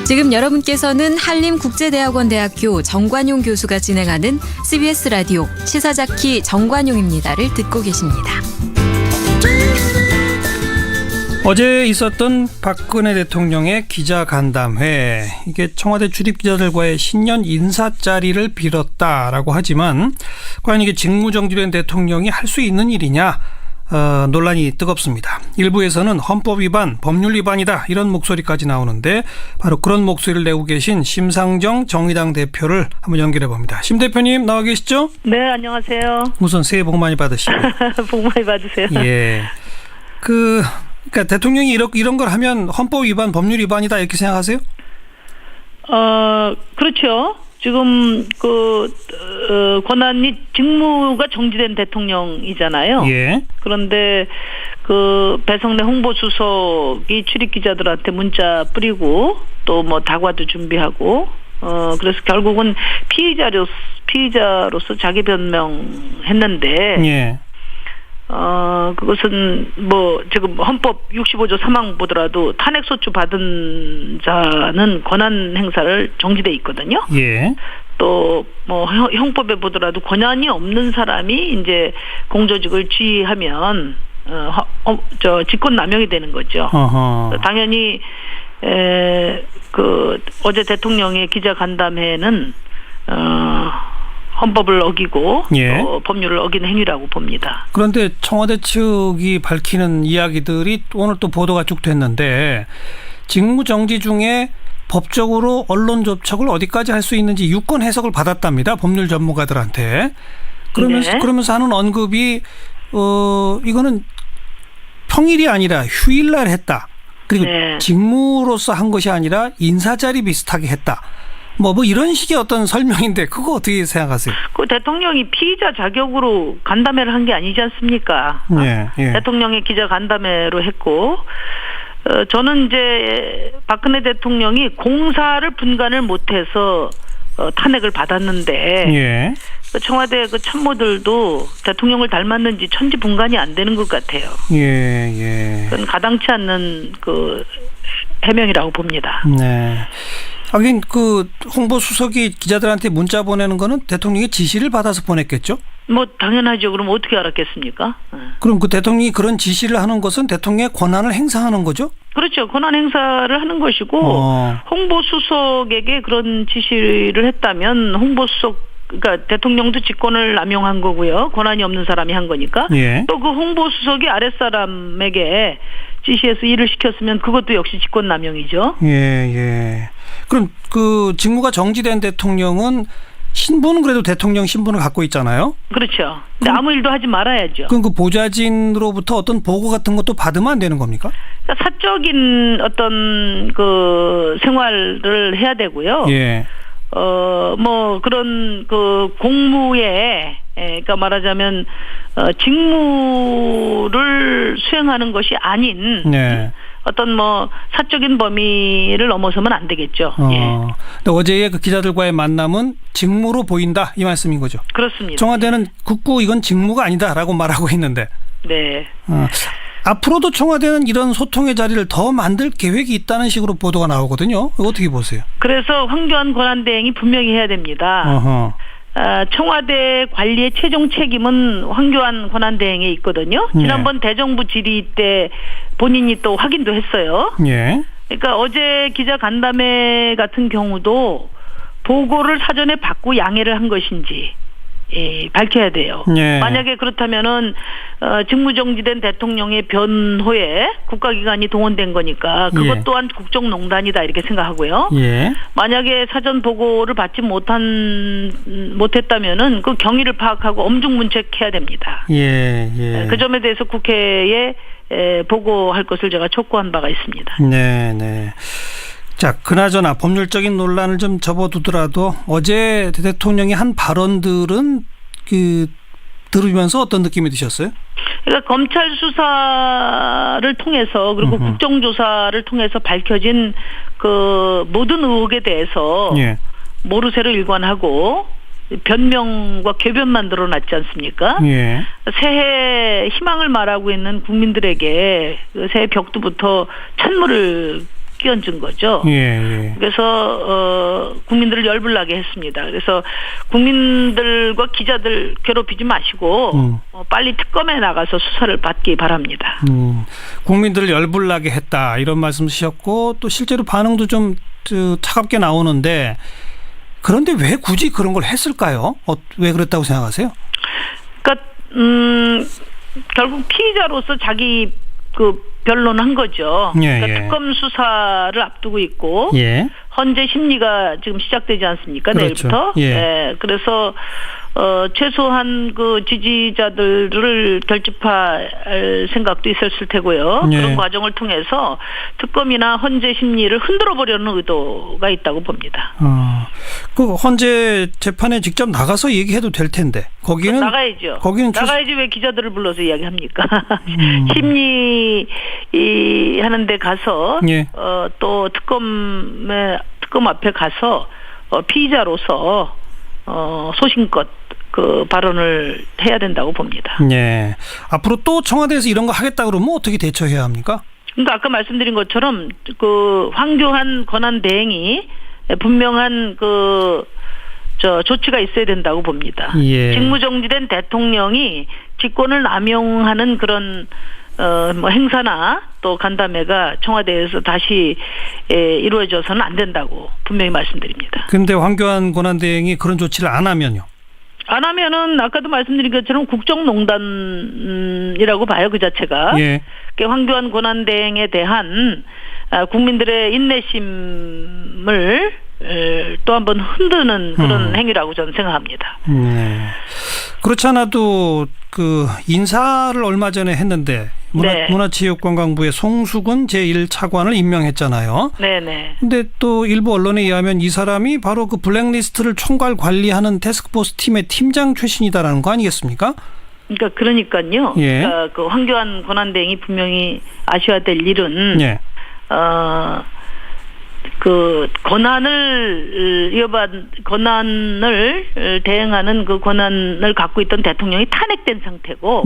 지금 여러분께서는 한림국제대학원대학교 정관용 교수가 진행하는 CBS 라디오 시사자키 정관용입니다를 듣고 계십니다. 어제 있었던 박근혜 대통령의 기자간담회, 이게 청와대 출입기자들과의 신년 인사 자리를 빌었다라고 하지만 과연 이게 직무정지된 대통령이 할 수 있는 일이냐, 논란이 뜨겁습니다. 일부에서는 헌법 위반, 법률 위반이다 이런 목소리까지 나오는데 바로 그런 목소리를 내고 계신 심상정 정의당 대표를 한번 연결해 봅니다. 심 대표님 나와 계시죠? 네, 안녕하세요. 우선 새해 복 많이 받으시고. 복 많이 받으세요. 예. 그러니까 대통령이 이런 걸 하면 헌법 위반, 법률 위반이다 이렇게 생각하세요? 그렇죠. 지금 권한이 직무가 정지된 대통령이잖아요. 예. 그런데 배성래 홍보수석이 출입 기자들한테 문자 뿌리고 또 뭐 다과도 준비하고 그래서 결국은 피의자로서 자기 변명했는데. 예. 그것은 뭐 지금 헌법 65조 3항 보더라도 탄핵소추 받은 자는 권한 행사를 정지돼 있거든요. 예. 또 뭐 형법에 보더라도 권한이 없는 사람이 이제 공조직을 지휘하면 직권 남용이 되는 거죠. 어허. 당연히 어제 대통령의 기자간담회는 헌법을 어기고 예. 법률을 어기는 행위라고 봅니다. 그런데 청와대 측이 밝히는 이야기들이 오늘 또 보도가 쭉 됐는데 직무정지 중에 법적으로 언론 접촉을 어디까지 할 수 있는지 유권 해석을 받았답니다. 법률 전문가들한테. 그러면서 하는 언급이 이거는 평일이 아니라 휴일날 했다. 그리고 네. 직무로서 한 것이 아니라 인사자리 비슷하게 했다. 뭐 이런 식의 어떤 설명인데 그거 어떻게 생각하세요? 그 대통령이 피의자 자격으로 간담회를 한 게 아니지 않습니까? 예, 예. 대통령의 기자 간담회로 했고 저는 이제 박근혜 대통령이 공사를 분간을 못해서 탄핵을 받았는데 예. 청와대 참모들도 대통령을 닮았는지 천지분간이 안 되는 것 같아요. 예, 예. 그건 가당치 않는 해명이라고 봅니다. 네. 하긴 홍보 수석이 기자들한테 문자 보내는 거는 대통령의 지시를 받아서 보냈겠죠? 뭐 당연하죠. 그럼 어떻게 알았겠습니까? 그럼 그 대통령이 그런 지시를 하는 것은 대통령의 권한을 행사하는 거죠? 그렇죠. 권한 행사를 하는 것이고 홍보 수석에게 그런 지시를 했다면 그러니까 대통령도 직권을 남용한 거고요. 권한이 없는 사람이 한 거니까. 예. 또 그 홍보 수석이 아랫사람에게 지시해서 일을 시켰으면 그것도 역시 직권 남용이죠. 예, 예. 그럼 직무가 정지된 대통령은 신분은 그래도 대통령 신분을 갖고 있잖아요. 그렇죠. 근데 아무 일도 하지 말아야죠. 그럼 보좌진으로부터 어떤 보고 같은 것도 받으면 안 되는 겁니까? 그러니까 사적인 어떤 생활을 해야 되고요. 예. 뭐 그런 공무에 그러니까 말하자면 직무를 수행하는 것이 아닌 네. 어떤 사적인 범위를 넘어서면 안 되겠죠. 예. 근데 어제의 기자들과의 만남은 직무로 보인다 이 말씀인 거죠. 그렇습니다. 청와대는 굳고 이건 직무가 아니다라고 말하고 있는데. 네. 앞으로도 청와대는 이런 소통의 자리를 더 만들 계획이 있다는 식으로 보도가 나오거든요. 이거 어떻게 보세요? 그래서 황교안 권한대행이 분명히 해야 됩니다. 어허. 청와대 관리의 최종 책임은 황교안 권한대행에 있거든요. 지난번 대정부 질의 때 본인이 또 확인도 했어요. 예. 그러니까 어제 기자간담회 같은 경우도 보고를 사전에 받고 양해를 한 것인지 밝혀야 돼요. 예. 만약에 그렇다면은 직무정지된 대통령의 변호에 국가기관이 동원된 거니까 그것 또한 국정농단이다 이렇게 생각하고요. 예. 만약에 사전 보고를 받지 못했다면은 그 경위를 파악하고 엄중문책해야 됩니다. 예, 예. 그 점에 대해서 국회에 보고할 것을 제가 촉구한 바가 있습니다. 네, 네. 자, 그나저나 법률적인 논란을 좀 접어두더라도 어제 대통령이 한 발언들은 들으면서 어떤 느낌이 드셨어요? 그러니까 검찰 수사를 통해서 그리고 국정조사를 통해서 밝혀진 모든 의혹에 대해서 예. 모르쇠로 일관하고 변명과 궤변만 드러났지 않습니까? 예. 새해 희망을 말하고 있는 국민들에게 새해 벽두부터 찬물을 끼얹은 거죠. 예. 그래서 국민들을 열불나게 했습니다. 그래서 국민들과 기자들 괴롭히지 마시고 빨리 특검에 나가서 수사를 받기 바랍니다. 국민들을 열불나게 했다 이런 말씀하셨고 또 실제로 반응도 좀 차갑게 나오는데 그런데 왜 굳이 그런 걸 했을까요? 왜 그랬다고 생각하세요? 그러니까 결국 피의자로서 자기 변론한 거죠. 그러니까 특검 수사를 앞두고 있고 헌재 심리가 지금 시작되지 않습니까? 그렇죠. 내일부터. 그래서 최소한 지지자들을 결집할 생각도 있었을 테고요. 그런 과정을 통해서 특검이나 헌재 심리를 흔들어 보려는 의도가 있다고 봅니다. 그 헌재 재판에 직접 나가서 얘기해도 될 텐데 거기는 나가야죠. 나가야지 왜 기자들을 불러서 이야기합니까? 심리 하는데 가서 또 특검 앞에 가서 피의자로서 소신껏 발언을 해야 된다고 봅니다. 앞으로 또 청와대에서 이런 거 하겠다 그러면 어떻게 대처해야 합니까? 그러니까 아까 말씀드린 것처럼 황교안 권한대행이 분명한 조치가 있어야 된다고 봅니다. 직무정지된 대통령이 직권을 남용하는 그런 행사나 또 간담회가 청와대에서 다시 이루어져서는 안 된다고 분명히 말씀드립니다. 그런데 황교안 권한대행이 그런 조치를 안 하면요? 안 하면은 아까도 말씀드린 것처럼 국정농단이라고 봐요, 그 자체가. 황교안 권한대행에 대한 국민들의 인내심을 또 한번 흔드는 그런 행위라고 저는 생각합니다. 그렇지 않아도 인사를 얼마 전에 했는데 문화체육관광부의 송수근 제1차관을 임명했잖아요. 근데 또 일부 언론에 의하면 이 사람이 바로 그 블랙리스트를 총괄 관리하는 태스크포스 팀의 팀장 출신이다라는 거 아니겠습니까? 그러니까요. 그러니까 황교안 권한대행이 분명히 아셔야 될 일은 권한을 대행하는 그 권한을 갖고 있던 대통령이 탄핵된 상태고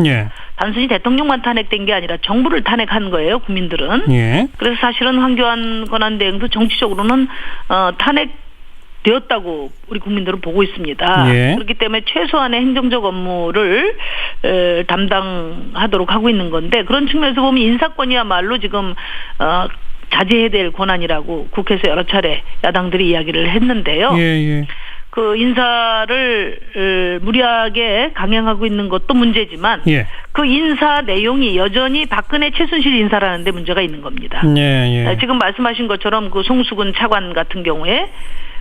단순히 대통령만 탄핵된 게 아니라 정부를 탄핵한 거예요, 국민들은. 그래서 사실은 황교안 권한대행도 정치적으로는 탄핵되었다고 우리 국민들은 보고 있습니다. 그렇기 때문에 최소한의 행정적 업무를 담당하도록 하고 있는 건데 그런 측면에서 보면 인사권이야말로 지금 자제해야 될 권한이라고 국회에서 여러 차례 야당들이 이야기를 했는데요. 그 인사를 무리하게 강행하고 있는 것도 문제지만 그 인사 내용이 여전히 박근혜 최순실 인사라는 데 문제가 있는 겁니다. 지금 말씀하신 것처럼 그 송수근 차관 같은 경우에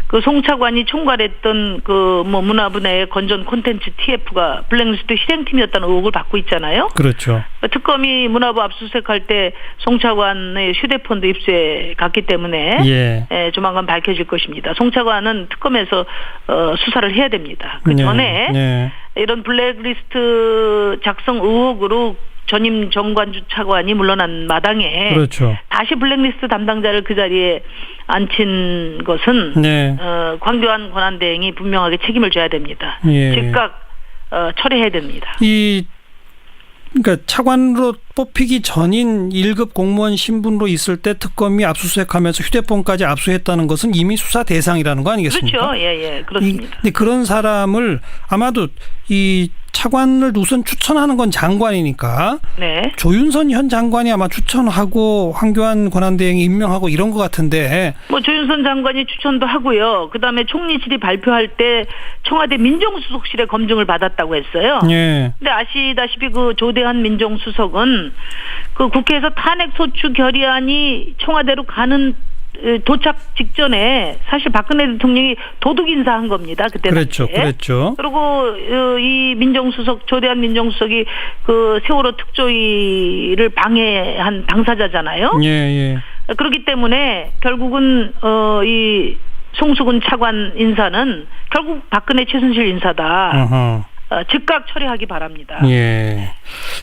그 송 차관이 총괄했던 문화부 내의 건전 콘텐츠 TF가 블랙리스트 실행팀이었다는 의혹을 받고 있잖아요. 그렇죠. 특검이 문화부 압수수색할 때 송 차관의 휴대폰도 입수해 갔기 때문에 조만간 밝혀질 것입니다. 송 차관은 특검에서 수사를 해야 됩니다. 그 전에 이런 블랙리스트 작성 의혹으로 전임 정관주 차관이 물러난 마당에 다시 블랙리스트 담당자를 그 자리에 앉힌 것은 황교안 권한대행이 분명하게 책임을 져야 됩니다. 즉각 철회해야 됩니다. 그러니까 차관으로 뽑히기 전인 1급 공무원 신분으로 있을 때 특검이 압수수색하면서 휴대폰까지 압수했다는 것은 이미 수사 대상이라는 거 아니겠습니까? 그렇죠. 그렇습니다. 근데 그런 사람을 아마도 이 차관을 우선 추천하는 건 장관이니까 조윤선 현 장관이 아마 추천하고 황교안 권한대행이 임명하고 이런 것 같은데 조윤선 장관이 추천도 하고요. 그다음에 총리실이 발표할 때 청와대 민정수석실의 검증을 받았다고 했어요. 근데 아시다시피 그 조대한 민정수석은 그 국회에서 탄핵 소추 결의안이 청와대로 가는 도착 직전에 사실 박근혜 대통령이 도둑 인사한 겁니다. 그때 그랬죠. 그리고 이 민정수석 조대한 민정수석이 그 세월호 특조위를 방해한 당사자잖아요. 그렇기 때문에 결국은 이 송수근 차관 인사는 결국 박근혜 최순실 인사다. 즉각 처리하기 바랍니다.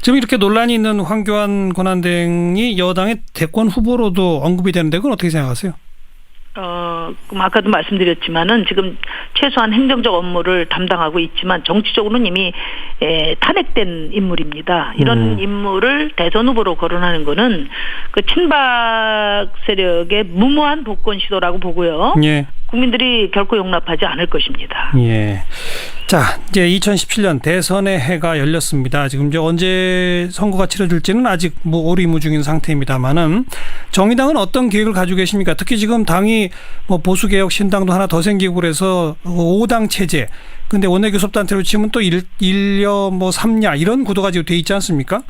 지금 이렇게 논란이 있는 황교안 권한대행이 여당의 대권 후보로도 언급이 되는데 그건 어떻게 생각하세요? 그럼 아까도 말씀드렸지만은 지금 최소한 행정적 업무를 담당하고 있지만 정치적으로는 이미 탄핵된 인물입니다. 이런 인물을 대선 후보로 거론하는 거는 그 친박 세력의 무모한 복권 시도라고 보고요. 예. 국민들이 결코 용납하지 않을 것입니다. 예. 자, 이제 2017년 대선의 해가 열렸습니다. 지금 이제 언제 선거가 치러질지는 아직 뭐 오리무중인 상태입니다만은 정의당은 어떤 계획을 가지고 계십니까? 특히 지금 당이 뭐 보수개혁 신당도 하나 더 생기고 그래서 5당 체제. 근데 원내교섭단체로 치면 또 1여 뭐 3야 이런 구도가 지금 돼 있지 않습니까?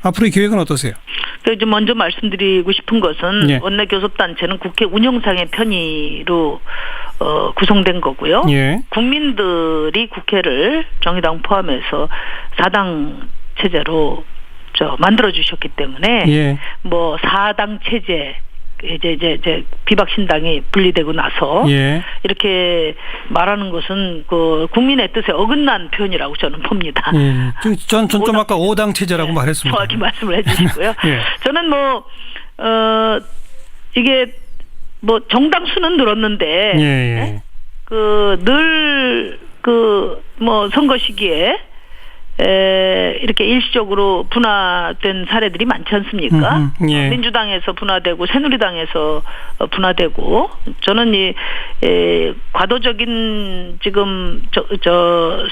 앞으로의 계획은 어떠세요? 그래서 먼저 말씀드리고 싶은 것은 예. 원내교섭단체는 국회 운영상의 편의로 구성된 거고요. 예. 국민들이 국회를 정의당 포함해서 4당 체제로 만들어 주셨기 때문에 예. 뭐 4당 체제 이제 비박신당이 분리되고 나서 예. 이렇게 말하는 것은 그 국민의 뜻에 어긋난 표현이라고 저는 봅니다. 예. 전 좀 아까 5당 체제라고 말했습니다. 정확히 말씀을 해주시고요. 예. 저는 이게 뭐 정당 수는 늘었는데 예. 늘 선거 시기에 이렇게 일시적으로 분화된 사례들이 많지 않습니까? 예. 민주당에서 분화되고 새누리당에서 분화되고 저는 이 과도적인 지금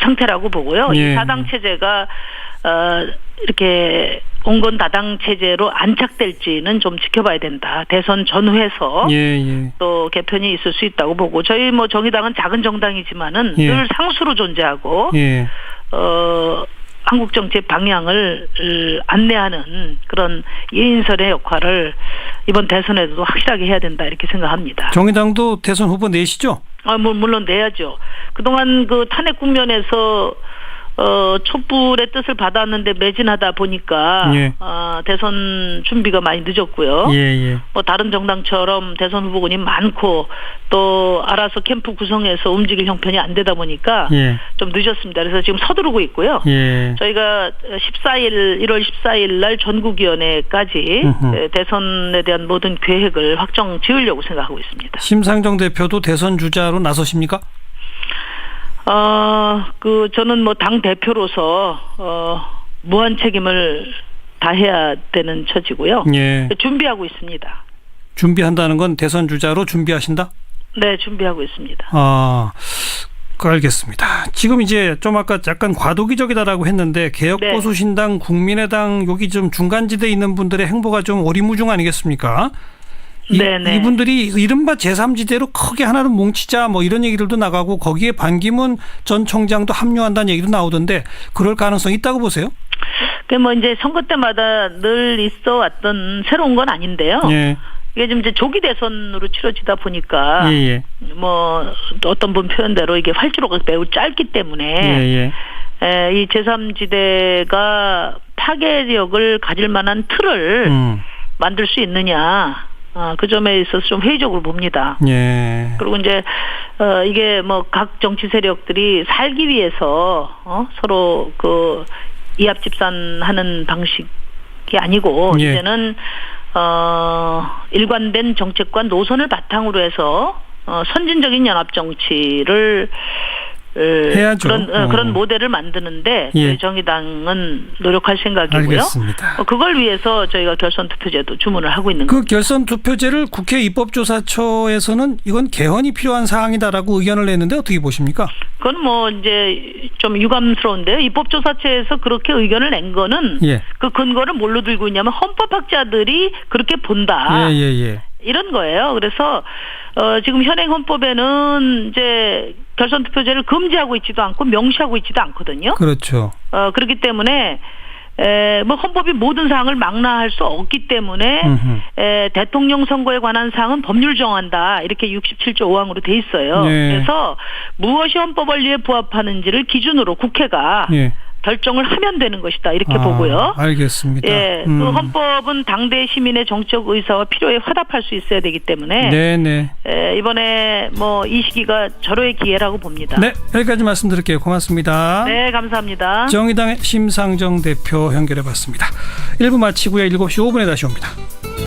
상태라고 보고요. 예. 이 4당 체제가 이렇게 온건 다당 체제로 안착될지는 좀 지켜봐야 된다. 대선 전후에서 또 개편이 있을 수 있다고 보고 저희 뭐 정의당은 작은 정당이지만은 늘 상수로 존재하고 한국 정치의 방향을 안내하는 그런 예인설의 역할을 이번 대선에도 확실하게 해야 된다 이렇게 생각합니다. 정의당도 대선 후보 내시죠? 물론 내야죠. 그동안 그 탄핵 국면에서 촛불의 뜻을 받았는데 매진하다 보니까 대선 준비가 많이 늦었고요. 뭐 다른 정당처럼 대선 후보군이 많고 또 알아서 캠프 구성해서 움직일 형편이 안 되다 보니까 좀 늦었습니다. 그래서 지금 서두르고 있고요. 저희가 1월 14일 날 전국위원회까지 대선에 대한 모든 계획을 확정 지으려고 생각하고 있습니다. 심상정 대표도 대선 주자로 나서십니까? 저는 뭐 당 대표로서 무한 책임을 다해야 되는 처지고요. 준비하고 있습니다. 준비한다는 건 대선 주자로 준비하신다? 네, 준비하고 있습니다. 알겠습니다. 지금 이제 좀 아까 약간 과도기적이다라고 했는데 개혁보수신당, 국민의당 여기 좀 중간지대에 있는 분들의 행보가 좀 오리무중 아니겠습니까? 이분들이 이른바 제3지대로 크게 하나로 뭉치자 뭐 이런 얘기들도 나가고 거기에 반기문 전 총장도 합류한다는 얘기도 나오던데 그럴 가능성이 있다고 보세요? 뭐 이제 선거 때마다 늘 있어 왔던 새로운 건 아닌데요. 이게 지금 이제 조기 대선으로 치러지다 보니까 뭐 어떤 분 표현대로 이게 활주로가 매우 짧기 때문에 이 제3지대가 파괴력을 가질 만한 틀을 만들 수 있느냐. 그 점에 있어서 좀 회의적으로 봅니다. 그리고 이제 이게 뭐 각 정치 세력들이 살기 위해서 서로 그 이합집산하는 방식이 아니고 이제는 일관된 정책과 노선을 바탕으로 해서 선진적인 연합 정치를 해야죠. 그런 모델을 만드는데 저희 정의당은 노력할 생각이고요. 알겠습니다. 그걸 위해서 저희가 결선 투표제도 주문을 하고 있는 그 겁니다. 결선 투표제를 국회 입법조사처에서는 이건 개헌이 필요한 사항이다라고 의견을 냈는데 어떻게 보십니까? 그건 뭐 이제 좀 유감스러운데요. 입법조사처에서 그렇게 의견을 낸 거는 그 근거를 뭘로 들고 있냐면 헌법학자들이 그렇게 본다. 이런 거예요. 그래서 지금 현행 헌법에는 이제 결선 투표제를 금지하고 있지도 않고 명시하고 있지도 않거든요. 그렇죠. 그렇기 때문에 뭐 헌법이 모든 사항을 망라할 수 없기 때문에 대통령 선거에 관한 사항은 법률 정한다. 이렇게 67조 5항으로 돼 있어요. 그래서 무엇이 헌법 원리에 부합하는지를 기준으로 국회가 결정을 하면 되는 것이다. 이렇게 보고요. 알겠습니다. 그 헌법은 당대 시민의 정치적 의사와 필요에 화답할 수 있어야 되기 때문에 이번에 뭐 이 시기가 절호의 기회라고 봅니다. 네, 여기까지 말씀드릴게요. 고맙습니다. 네, 감사합니다. 정의당의 심상정 대표 연결해봤습니다. 1부 마치고요. 7시 5분에 다시 옵니다.